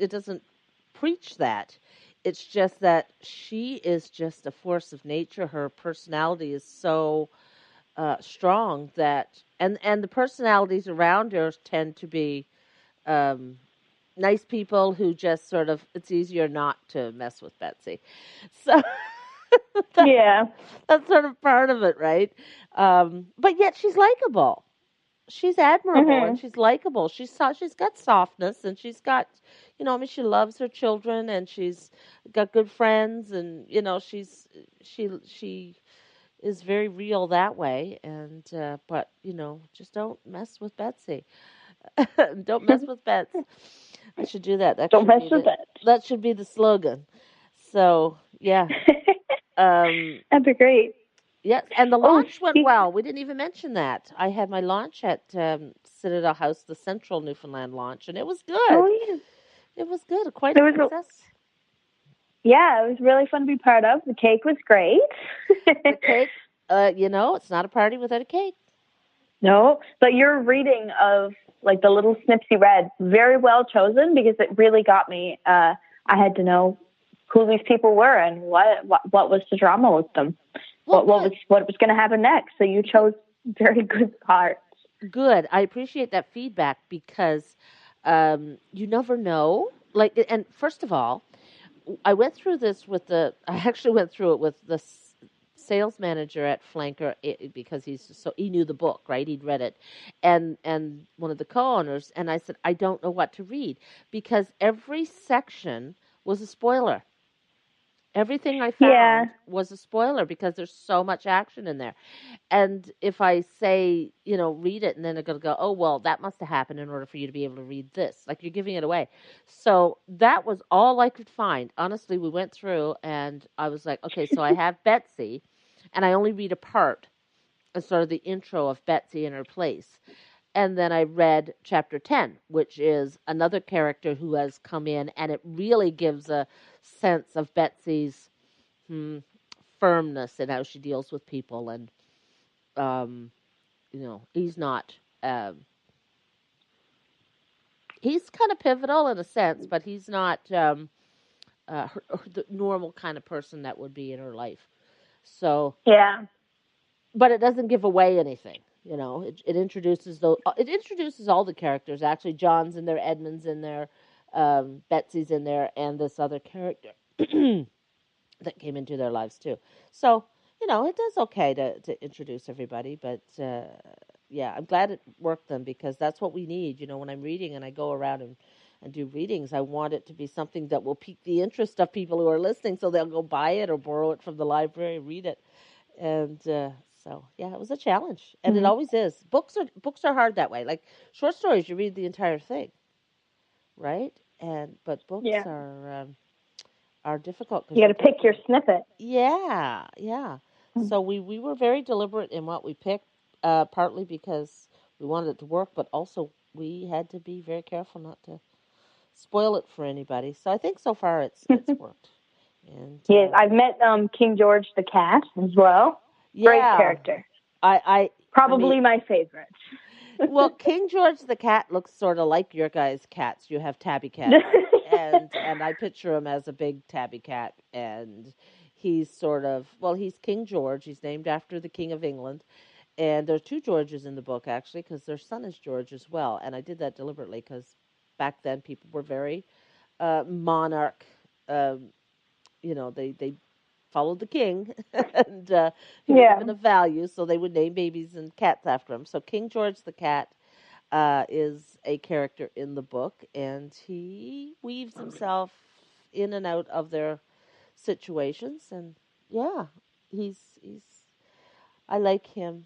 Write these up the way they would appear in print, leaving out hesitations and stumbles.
it doesn't preach that. It's just that she is just a force of nature. Her personality is so strong that, and the personalities around her tend to be um, nice people who just sort of, it's easier not to mess with Betsy. So that's, Yeah. that's sort of part of it, right? But yet she's likable. She's admirable and Mhm. she's likable. She's got softness and she's got, I mean, she loves her children and she's got good friends and she is very real that way. And but just don't mess with Betsy. Don't mess with Bets. I should do that. Don't mess with it. That should be the slogan. So yeah. That'd be great. Yes, and the Oh, launch went speak. well. We didn't even mention that. I had my launch at Citadel House, the Central Newfoundland launch, and it was Oh good. yeah. It was good, quite It a was. success. Yeah, it was really fun to be part of. The cake was great. The cake, it's not a party without a cake. No, but your reading of like the little snips you read, very well chosen because it really got me. I had to know who these people were and what was the drama with them. Well, What was going to happen next. So you chose very good parts. good. I appreciate that feedback because you never know. Like, and first of all, I went through this with I actually went through it with the sales manager at Flanker because he knew the book, right? He'd read it, and one of the co-owners, and I said, I don't know what to read because every section was a spoiler. Everything I Yeah. found was a spoiler because there's so much action in there. And if I say, read it, and then they're going to go, oh, well, that must have happened in order for you to be able to read this. Like you're giving it away. So that was all I could find. Honestly, we went through and I was like, okay, so I have Betsy, and I only read a part, sort of the intro of Betsy in her place. And then I read chapter 10, which is another character who has come in, and it really gives a sense of Betsy's firmness in how she deals with people. And um, he's not. He's kind of pivotal in a sense, but he's not the normal kind of person that would be in her life. So, Yeah. but it doesn't give away anything. It introduces all the characters. Actually, John's in there, Edmund's in there, Betsy's in there, and this other character that came into their lives too. So, it does okay to introduce everybody, but yeah, I'm glad it worked them because that's what we need. When I'm reading and I go around and do readings, I want it to be something that will pique the interest of people who are listening so they'll go buy it or borrow it from the library and read it. And so, yeah, it was a challenge, and it Mm-hmm. always is. Books are hard that way. Like short stories, you read the entire thing, right? But books Yeah. are difficult because You you're got to pick your taking. snippet. Yeah, yeah. So we were very deliberate in what we picked, partly because we wanted it to work, but also we had to be very careful not to spoil it for anybody. So I think so far it's worked. And Yes, I've met King George the cat as well. Great yeah, character. I mean, Probably my favorite. well, King George the cat looks sort of like your guys' cats. You have tabby cats, and I picture him as a big tabby cat, and he's sort of, well, he's King George. He's named after the King of England, and there's two Georges in the book actually, because their son is George as well. And I did that deliberately because back then people were very monarch. Um, they followed the king, and he was Yeah. given a value, so they would name babies and cats after him. So King George the cat is a character in the book, and he weaves himself in and out of their situations, and yeah, he's I like him,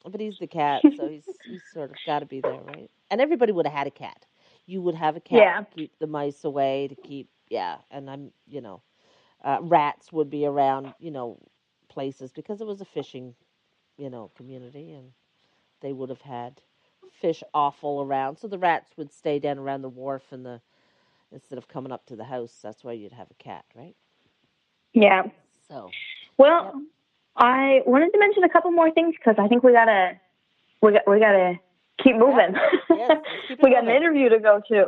but he's the cat, so he's sort of got to be there, right? And everybody would have had a cat. You would have a cat Yeah. to keep the mice away, to keep, yeah, and rats would be around, places because it was a fishing, community, and they would have had fish offal around. So the rats would stay down around the wharf and instead of coming up to the house. That's why you'd have a cat, right? Yeah. So, Well, yep. I wanted to mention a couple more things because I think we gotta keep Yep. moving. Yes, let's keep it We got an moving. interview to go to.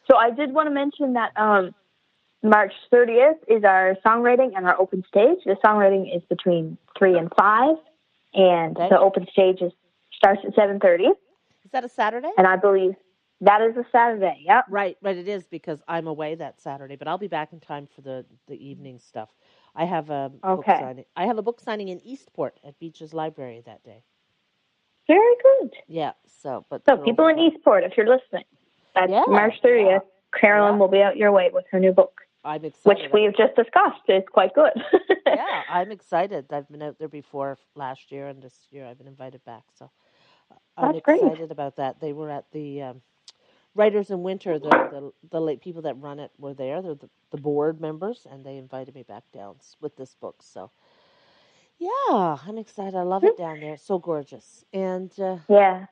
So I did want to mention that March 30th is our songwriting and our open stage. The songwriting is between 3 and 5, and the open stage starts at 7:30. Is that a Saturday? And I believe that is a Saturday. Yep. Right, it is because I'm away that Saturday, but I'll be back in time for the evening stuff. I have a book signing. I have a book signing in Eastport at Beaches Library that day. Very good. Yeah, so people in Eastport, if you're listening, that's March 30th. Yeah. Carolyn will be out your way with her new book. I'm excited. Which we've just discussed. It's quite good. Yeah, I'm excited. I've been out there before last year, and this year I've been invited back. So I'm excited about that. They were at the Writers in Winter. The late people that run it were there. They're the board members, and they invited me back down with this book. So yeah, I'm excited. I love it down there. It's so gorgeous. And yeah.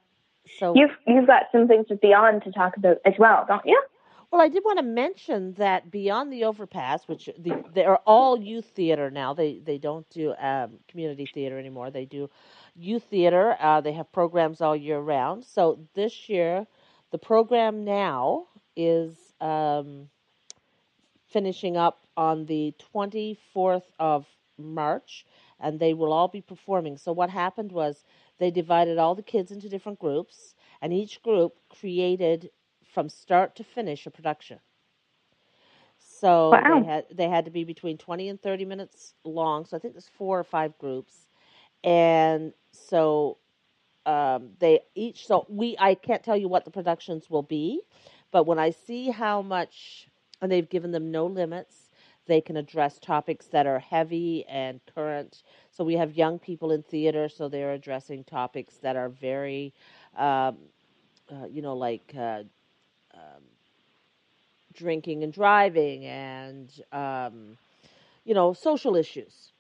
So you've got some things with Beyond to talk about as well, don't you? Well, I did want to mention that Beyond the Overpass, which they are all youth theater now. They don't do community theater anymore. They do youth theater. They have programs all year round. So this year, the program now is finishing up on the 24th of March, and they will all be performing. So what happened was they divided all the kids into different groups, and each group created from start to finish a production. So they had to be between 20 and 30 minutes long. So I think there's 4 or 5 groups. And so I can't tell you what the productions will be, but when I see how much, and they've given them no limits, they can address topics that are heavy and current. So we have young people in theater, so they're addressing topics that are very, drinking and driving and, social issues,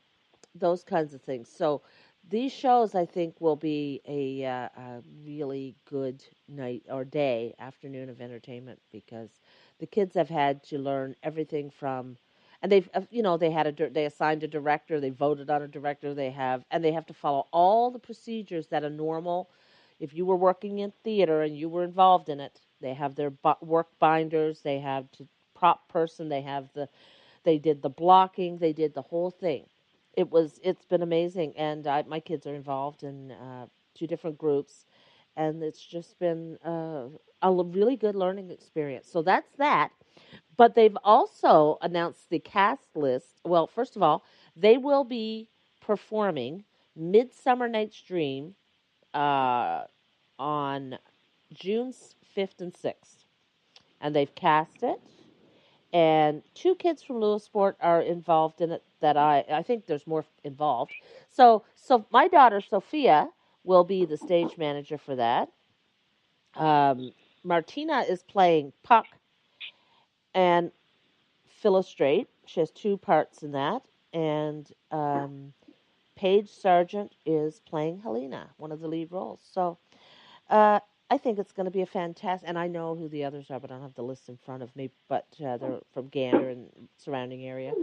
those kinds of things. So these shows, I think, will be a really good night or afternoon of entertainment because the kids have had to learn everything from, and they assigned a director, they voted on a director, they have to follow all the procedures that a normal, if you were working in theater and you were involved in it, they have their work binders, they have prop person, they did the blocking, they did the whole thing. It's been amazing, and my kids are involved in 2 different groups, and it's just been a really good learning experience. So that's that. But they've also announced the cast list. Well, first of all, they will be performing Midsummer Night's Dream on June 5th and 6th, and they've cast it. And 2 kids from Lewisport are involved in it that I think there's more involved. So my daughter, Sophia, will be the stage manager for that. Martina is playing Puck and Philostrate. She has 2 parts in that. And Paige Sargent is playing Helena, one of the lead roles. So I think it's going to be a fantastic, and I know who the others are, but I don't have the list in front of me, but they're from Gander and surrounding area.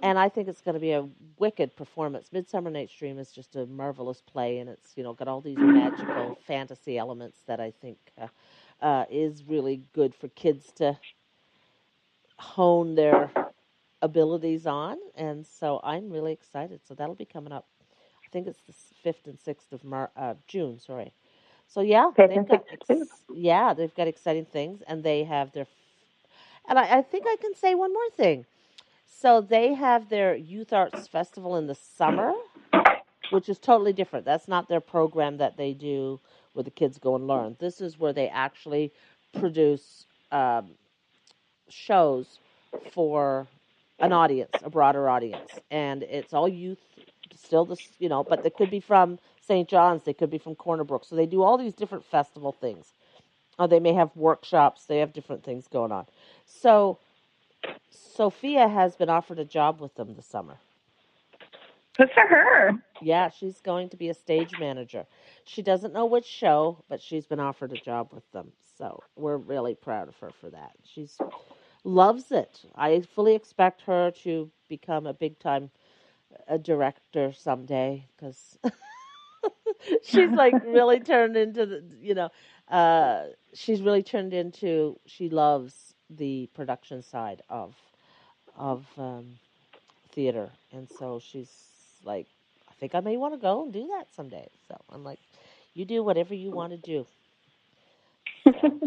And I think it's going to be a wicked performance. Midsummer Night's Dream is just a marvelous play, and it's got all these magical fantasy elements that I think is really good for kids to hone their abilities on. And so I'm really excited. So that'll be coming up. I think it's the 5th and 6th of June. Sorry. So yeah, they've got exciting things, and they have their. And I think I can say one more thing. So they have their Youth Arts Festival in the summer, which is totally different. That's not their program that they do where the kids go and learn. This is where they actually produce shows for an audience, a broader audience, and it's all youth. Still, but they could be from St. John's, they could be from Corner Brook. So they do all these different festival things. They may have workshops. They have different things going on. So Sophia has been offered a job with them this summer. Good for her. Yeah, she's going to be a stage manager. She doesn't know which show, but she's been offered a job with them. So we're really proud of her for that. She loves it. I fully expect her to become a big-time director someday because she's really turned into she loves the production side of theater, and so she's like, I think I may want to go and do that someday. So I'm like, you do whatever you want to do. So,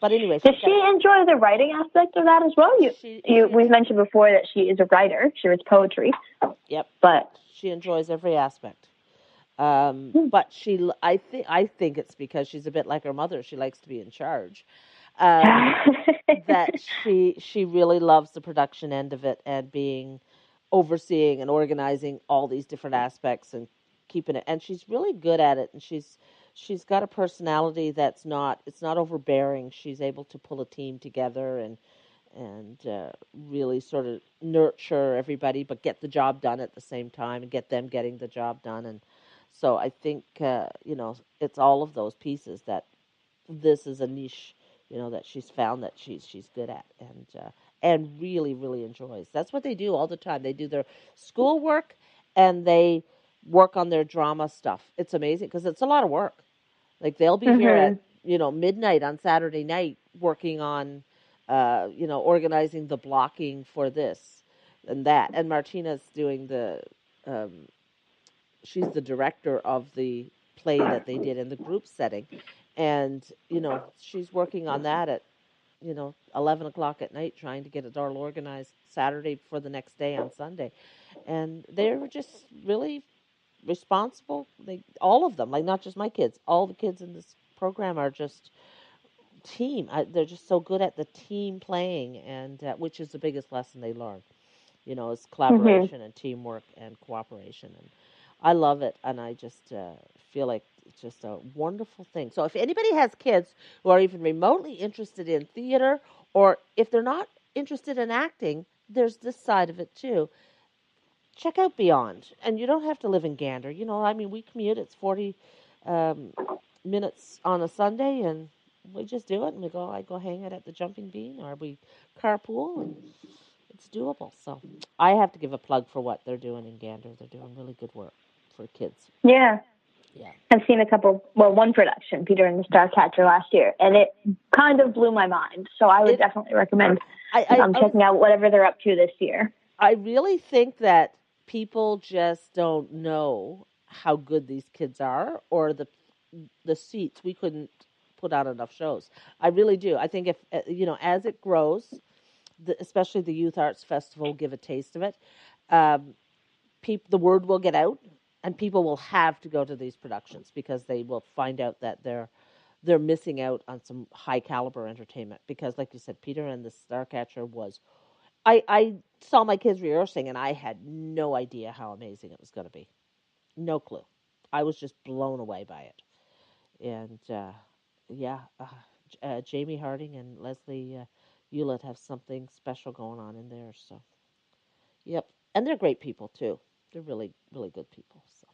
but anyway, Does she's she got enjoy the writing aspect of that as well? she We've mentioned before that she is a writer. She writes poetry, yep, but she enjoys every aspect. hmm. But I think it's because she's a bit like her mother. She likes to be in charge. Um, that she really loves the production end of it and being overseeing and organizing all these different aspects and keeping it, and she's really good at it, and she's got a personality that's not it's not overbearing. She's able to pull a team together and really sort of nurture everybody but get the job done at the same time and get them getting the job done. And so I think it's all of those pieces that this is a niche, that she's found that she's good at, and really really enjoys. That's what they do all the time. They do their schoolwork and they work on their drama stuff. It's amazing because it's a lot of work. Like they'll be here at Mm-hmm. midnight on Saturday night working on organizing the blocking for this and that. And Martina's doing um, she's the director of the play that they did in the group setting, and she's working on that at 11 o'clock at night, trying to get it all organized Saturday for the next day on Sunday. And they're just really responsible. They all of them, like not just my kids, all the kids in this program are just team. They're just so good at the team playing, and which is the biggest lesson they learn. Is Mm-hmm. collaboration and teamwork and cooperation. And I love it, and I just feel like it's just a wonderful thing. So if anybody has kids who are even remotely interested in theater, or if they're not interested in acting, there's this side of it too. Check out Beyond, and you don't have to live in Gander. I mean, we commute. It's 40 um, minutes on a Sunday, and we just do it, and we go. I go hang out at the Jumping Bean, or we carpool, and it's doable. So I have to give a plug for what they're doing in Gander. They're doing really good work for kids. Yeah. Yeah. I've seen one production, Peter and the Starcatcher, last year, and it kind of blew my mind. So I would It. definitely recommend I was. checking out whatever they're up to this year. I really think that people just don't know how good these kids are, or the seats. We couldn't put out enough shows. I really do. I think if as it grows, especially the Youth Arts Festival, will give a taste of it. Um, the word will get out, and people will have to go to these productions because they will find out that they're missing out on some high caliber entertainment. Because, like you said, Peter and the Starcatcher was. I saw my kids rehearsing, and I had no idea how amazing it was going to be. No clue. I was just blown away by it. And yeah, Jamie Harding and Leslie Hewlett have something special going on in there. So, yep, and they're great people too. They're really, really good people. So,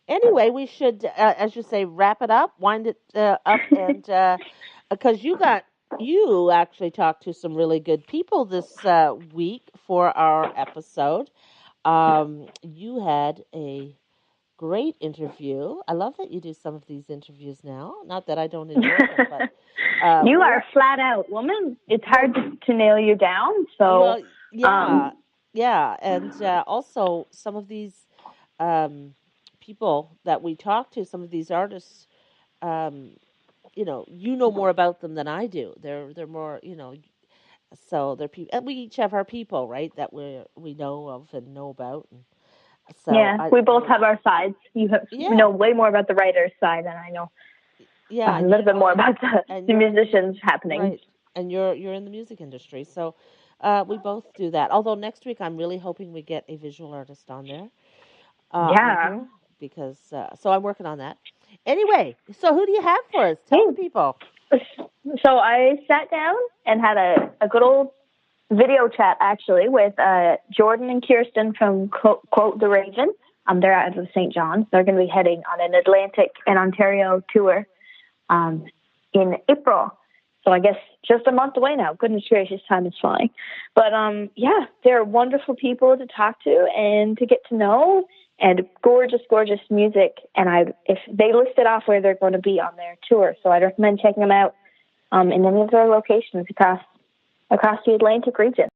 anyway, we should, as you say, wrap it up, wind it up, and because you actually talked to some really good people this week for our episode. You had a great interview. I love that you do some of these interviews now. Not that I don't enjoy them, but You are flat out woman. It's hard to nail you down. So, well, yeah, yeah, and also some of these um, people that we talk to, some of these artists, um, you know more about them than I do. They're more, so they're people, and we each have our people, right, that we know of and know about. And so yeah, we both have our sides. You know yeah, way more about the writer's side than I know yeah, a and little bit more about and the you're in the musicians happening. right, and you're in the music industry, so we both do that. Although next week I'm really hoping we get a visual artist on there, on Yeah. here, because so I'm working on that. Anyway, so who do you have for us? Tell the Hey, people. so I sat down and had a good old video chat actually with Jordan and Kirsten from Quote the Raven. They're out of St. John's. They're going to be heading on an Atlantic and Ontario tour um, in April. So I guess just a month away now. Goodness gracious, time is flying. But yeah, they're wonderful people to talk to and to get to know, and gorgeous, gorgeous music. And if they listed off where they're going to be on their tour, so I'd recommend checking them out in any of their locations across across the Atlantic region.